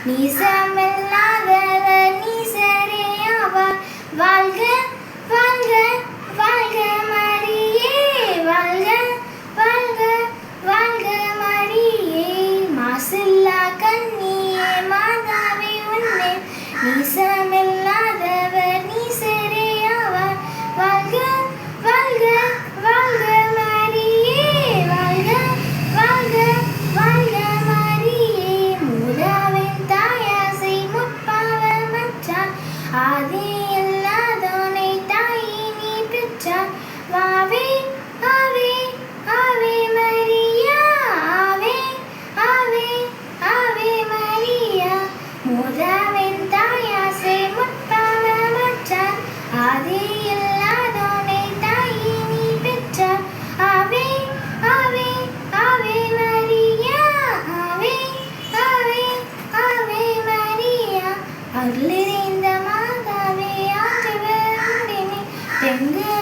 நீசமில்லாதவர் நீசரேயாவார். வாழ்க வாழ்க வாழ்க மரியே, வாழ்க வாழ்க வாழ்க மரியே. மாசில்லா கன்னியே மாதாவே உன்னை நீசமில்லாதவர் நீசரேயாவார். வாழ்க வாழ்க வாழ்க மரியே, வாழ்க வாழ்க வாழ்க மரியே. மூதாவின் தாயாசை முற்பாவமற்றார், ஆதி இல்லாதோனை தாயை நீ பெற்றார். ஆவே ஆவே ஆவே மரியா, ஆவே ஆவே ஆவே மரியா. மூதாவின் தாயாசை முற்பாவமற்றார், ஆதி இல்லாதோனை தாயை நீ பெற்றார். ஆவே ஆவே ஆவே மரியா, ஆவே ஆவே ஆவே மரியா. அருளிறைந்த மாதாவே ஆண்டவர் உடனே பெண்கள்